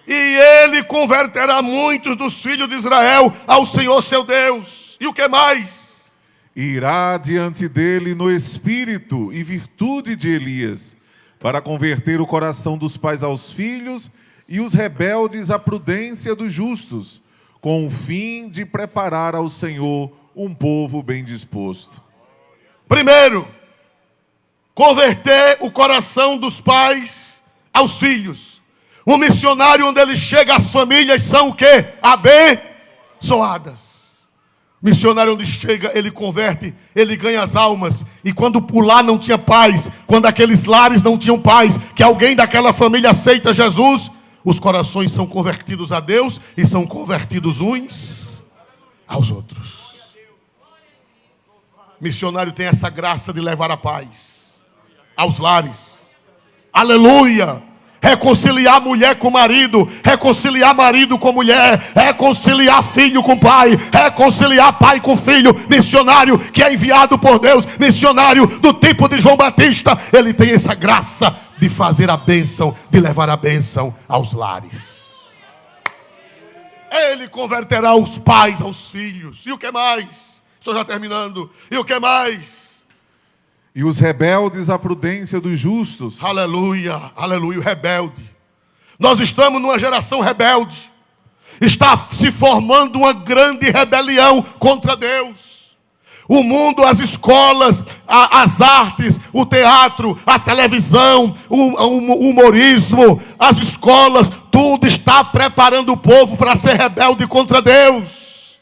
Speaker 1: E ele converterá muitos dos filhos de Israel ao Senhor seu Deus. E o que mais?
Speaker 2: Irá diante dele no espírito e virtude de Elias, para converter o coração dos pais aos filhos e os rebeldes à prudência dos justos, com o fim de preparar ao Senhor um povo bem disposto.
Speaker 1: Primeiro, converter o coração dos pais aos filhos. Um missionário, onde ele chega, as famílias são o quê? Abençoadas. Missionário, onde chega, ele converte, ele ganha as almas. E quando o lar não tinha paz, quando aqueles lares não tinham paz, que alguém daquela família aceita Jesus, os corações são convertidos a Deus e são convertidos uns aos outros. Missionário tem essa graça de levar a paz aos lares. Aleluia! reconciliar mulher com marido, reconciliar marido com mulher, reconciliar filho com pai, reconciliar pai com filho. Missionário que é enviado por Deus, missionário do tipo de João Batista, ele tem essa graça de fazer a bênção, de levar a bênção aos lares. Ele converterá os pais aos filhos. E o que mais? Estou já terminando. E o que mais?
Speaker 2: E os rebeldes à prudência dos justos.
Speaker 1: Aleluia, aleluia, o rebelde. Nós estamos numa geração rebelde. Está se formando uma grande rebelião contra Deus. O mundo, as escolas, as artes, o teatro, a televisão, o humorismo, as escolas, tudo está preparando o povo para ser rebelde contra Deus.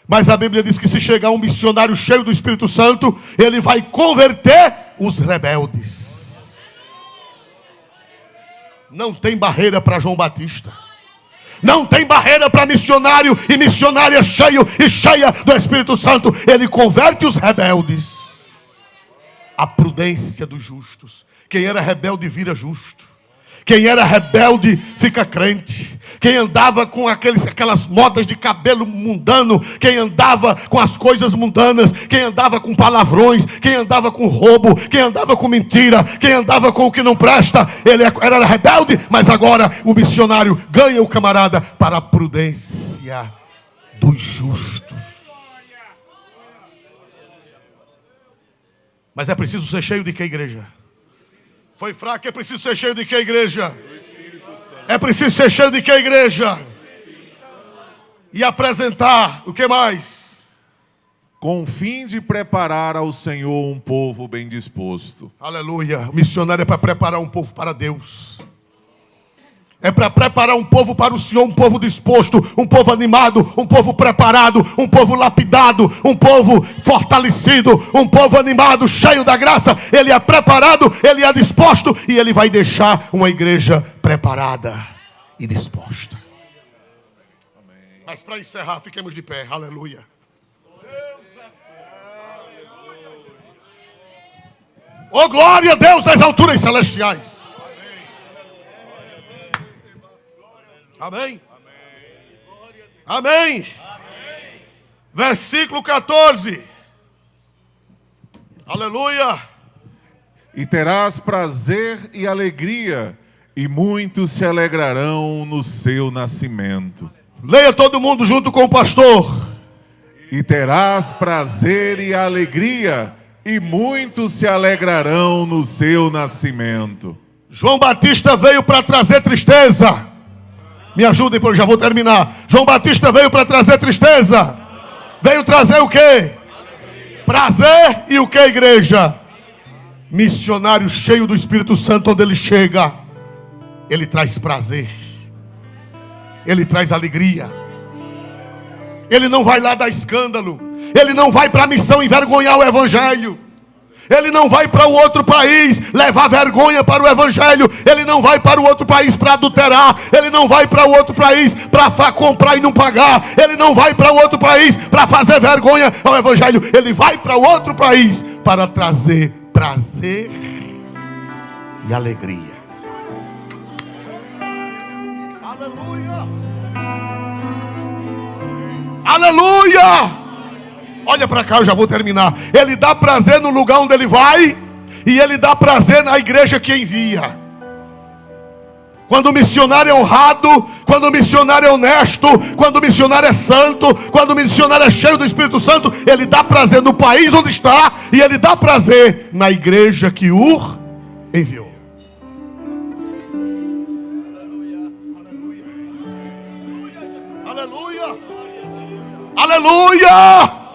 Speaker 1: Mas a Bíblia diz que se chegar um missionário cheio do Espírito Santo, ele vai converter os rebeldes. Não tem barreira para João Batista. Não tem barreira para missionário e missionária cheio e cheia do Espírito Santo. Ele converte os rebeldes à prudência dos justos. Quem era rebelde vira justo. Quem era rebelde fica crente. Quem andava com aquelas modas de cabelo mundano, quem andava com as coisas mundanas, quem andava com palavrões, quem andava com roubo, quem andava com mentira, quem andava com o que não presta, ele era rebelde, mas agora o missionário ganha o camarada para a prudência dos justos. Mas é preciso ser cheio de que, igreja? Foi fraco, é preciso ser cheio de que, igreja? É preciso ser cheio de que, igreja? E apresentar, o que mais?
Speaker 2: Com o fim de preparar ao Senhor um povo bem disposto.
Speaker 1: Aleluia. O missionário é para preparar um povo para Deus. É para preparar um povo para o Senhor, um povo disposto, um povo animado, um povo preparado, um povo lapidado, um povo fortalecido, um povo animado, cheio da graça. Ele é preparado, ele é disposto e ele vai deixar uma igreja preparada e disposta. Amém. Mas para encerrar, fiquemos de pé. Aleluia. Oh, glória a Deus nas alturas celestiais. Amém? Amém. Versículo 14. Aleluia.
Speaker 2: E terás prazer e alegria, e muitos se alegrarão no seu nascimento.
Speaker 1: Leia todo mundo junto com o pastor.
Speaker 2: E terás prazer e alegria, e muitos se alegrarão no seu nascimento. João Batista veio para trazer tristeza. Me ajudem, porque eu já vou terminar. João Batista veio para trazer tristeza. Veio trazer o quê? Prazer e o que, igreja? Missionário cheio do Espírito Santo, onde ele chega, ele traz prazer. Ele traz alegria. Ele não vai lá dar escândalo. Ele não vai para a missão envergonhar o evangelho. Ele não vai para o outro país levar vergonha para o evangelho. Ele não vai para o outro país para adulterar. Ele não vai para o outro país para comprar e não pagar. Ele não vai para o outro país para fazer vergonha ao evangelho. Ele vai para o outro país para trazer prazer e alegria. Aleluia! Aleluia! Olha para cá, eu já vou terminar. Ele dá prazer no lugar onde ele vai, e ele dá prazer na igreja que envia. Quando o missionário é honrado, quando o missionário é honesto, quando o missionário é santo, quando o missionário é cheio do Espírito Santo, ele dá prazer no país onde está, e ele dá prazer na igreja que o enviou. Aleluia! Aleluia!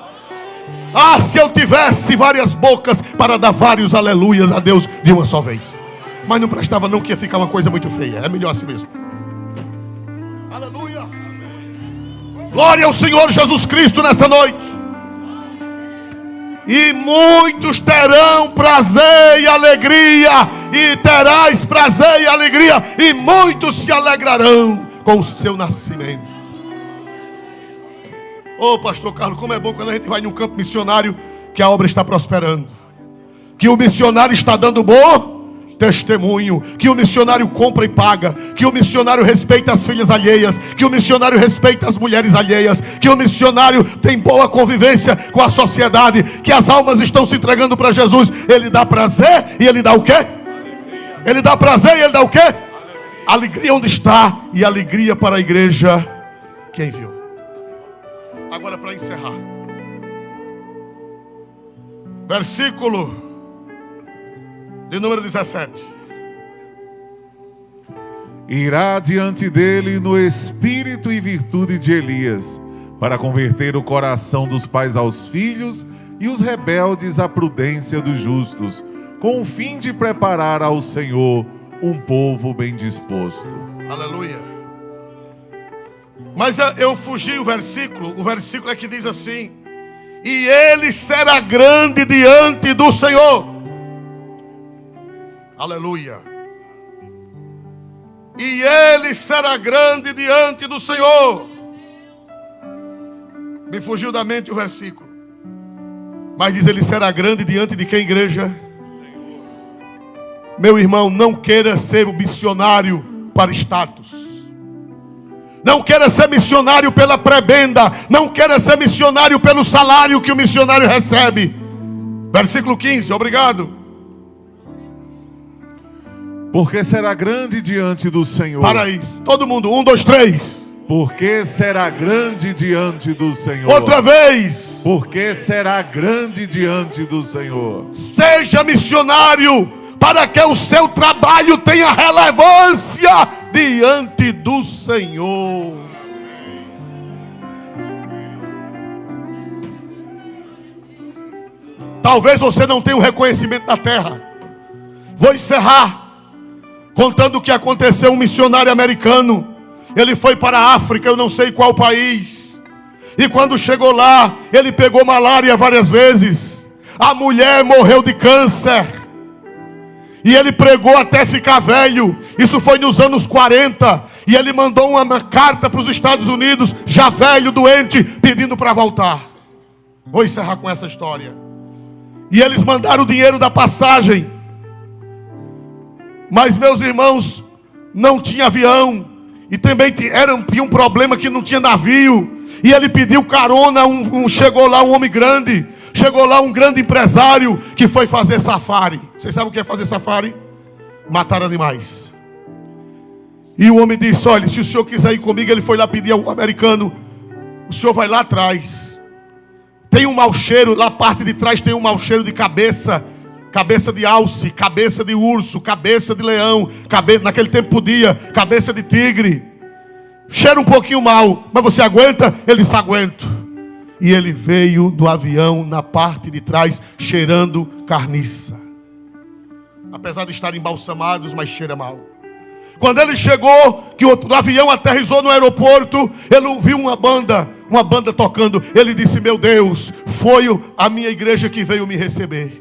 Speaker 2: Ah, se eu tivesse várias bocas para dar vários aleluias a Deus de uma só vez. Mas não prestava não, que ia ficar uma coisa muito feia. É melhor assim mesmo. Aleluia. Glória ao Senhor Jesus Cristo nesta noite. E muitos terão prazer e alegria. E terás prazer e alegria. E muitos se alegrarão com o seu nascimento. Ô, pastor Carlos, como é bom quando a gente vai num campo missionário que a obra está prosperando, que o missionário está dando bom
Speaker 1: testemunho, que o missionário compra e paga, que o missionário respeita as filhas alheias, que o missionário respeita as mulheres alheias, que o missionário tem boa convivência com a sociedade, que as almas estão se entregando para Jesus. Ele dá prazer e ele dá o quê? Ele dá prazer e ele dá o quê? Alegria onde está, e alegria para a igreja que enviou. Agora, para encerrar, versículo de número 17.
Speaker 2: Irá diante dele no espírito e virtude de Elias, para converter o coração dos pais aos filhos e os rebeldes à prudência dos justos, com o fim de preparar ao Senhor um povo bem disposto.
Speaker 1: Aleluia. Mas eu fugi o versículo é que diz assim: e ele será grande diante do Senhor. Aleluia. E ele será grande diante do Senhor. Me fugiu da mente o versículo. Mas diz: ele será grande diante de quem, igreja? Meu irmão, não queira ser o missionário para status. Não queira ser missionário pela prebenda. Não queira ser missionário pelo salário que o missionário recebe. Versículo 15, obrigado.
Speaker 2: Porque será grande diante do Senhor.
Speaker 1: Para isso, todo mundo, 1, 2, 3.
Speaker 2: Porque será grande diante do Senhor.
Speaker 1: Outra vez.
Speaker 2: Porque será grande diante do Senhor.
Speaker 1: Seja missionário, para que o seu trabalho tenha relevância diante do Senhor. Talvez você não tenha o reconhecimento da terra. Vou encerrar contando o que aconteceu. Um missionário americano, ele foi para a África, eu não sei qual país, e quando chegou lá, ele pegou malária várias vezes. A mulher morreu de câncer, e ele pregou até ficar velho. Isso foi nos anos 40. E ele mandou uma carta para os Estados Unidos, já velho, doente, pedindo para voltar. Vou encerrar com essa história. E eles mandaram o dinheiro da passagem. Mas, meus irmãos, não tinha avião. E também tinha um problema que não tinha navio. E ele pediu carona. Chegou lá um homem grande. Chegou lá um grande empresário que foi fazer safari. Vocês sabem o que é fazer safari? Matar animais. E o homem disse: olha, se o senhor quiser ir comigo. Ele foi lá pedir ao americano: o senhor vai lá atrás. Tem um mau cheiro, lá parte de trás tem um mau cheiro de cabeça. Cabeça de alce, cabeça de urso, cabeça de leão, naquele tempo podia, cabeça de tigre. Cheira um pouquinho mal, mas você aguenta? Ele disse: aguento. E ele veio do avião na parte de trás cheirando carniça. Apesar de estarem embalsamados, mas cheira mal. Quando ele chegou, que o avião aterrissou no aeroporto, ele ouviu uma banda tocando. Ele disse: meu Deus, foi a minha igreja que veio me receber.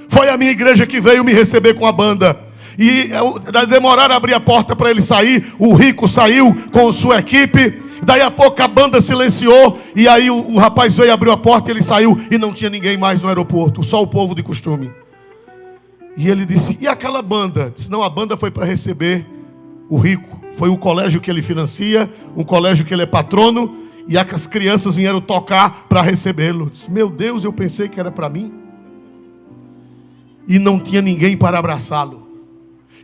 Speaker 1: Foi a minha igreja que veio me receber com a banda. E demoraram a abrir a porta para ele sair. O rico saiu com sua equipe. Daí a pouco a banda silenciou. E aí o rapaz veio, abriu a porta, ele saiu. E não tinha ninguém mais no aeroporto, só o povo de costume. E ele disse: e aquela banda? Disse: não, a banda foi para receber o rico. Foi um colégio que ele financia, um colégio que ele é patrono. E as crianças vieram tocar para recebê-lo. Disse: meu Deus, eu pensei que era para mim. E não tinha ninguém para abraçá-lo.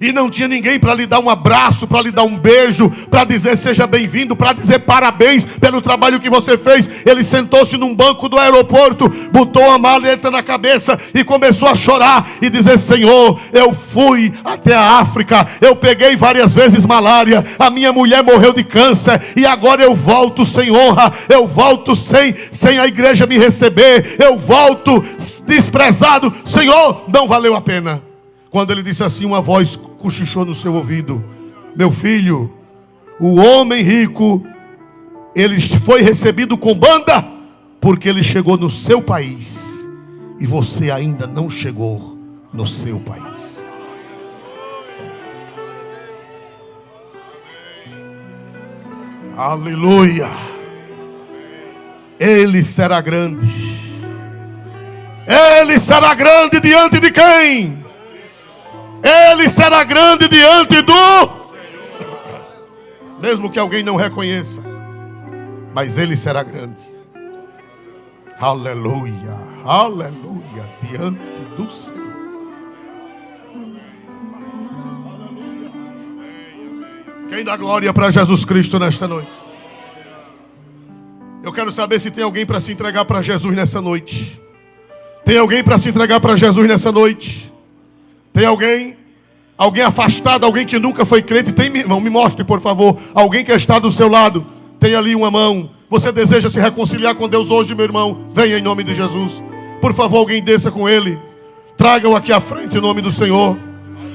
Speaker 1: E não tinha ninguém para lhe dar um abraço, para lhe dar um beijo, para dizer seja bem-vindo, para dizer parabéns pelo trabalho que você fez. Ele sentou-se num banco do aeroporto, botou a maleta na cabeça e começou a chorar e dizer: Senhor, eu fui até a África, eu peguei várias vezes malária, a minha mulher morreu de câncer e agora eu volto sem honra, eu volto sem a igreja me receber, eu volto desprezado. Senhor, não valeu a pena. Quando ele disse assim, uma voz cochichou no seu ouvido: meu filho, o homem rico, ele foi recebido com banda, porque ele chegou no seu país, e você ainda não chegou no seu país. Aleluia. Ele será grande. Ele será grande diante de quem? Ele será grande diante do Senhor. Mesmo que alguém não reconheça, mas ele será grande. Aleluia, aleluia, diante do Senhor. Quem dá glória para Jesus Cristo nesta noite? Eu quero saber se tem alguém para se entregar para Jesus nessa noite. Tem alguém para se entregar para Jesus nessa noite? Tem alguém? Alguém afastado, alguém que nunca foi crente? Tem, meu irmão? Me mostre, por favor. Alguém que está do seu lado. Tem ali uma mão. Você deseja se reconciliar com Deus hoje, meu irmão? Venha em nome de Jesus. Por favor, alguém desça com ele. Traga-o aqui à frente em nome do Senhor.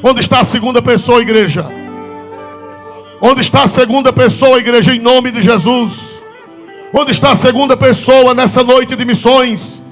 Speaker 1: Onde está a segunda pessoa, igreja? Onde está a segunda pessoa, igreja, em nome de Jesus? Onde está a segunda pessoa nessa noite de missões?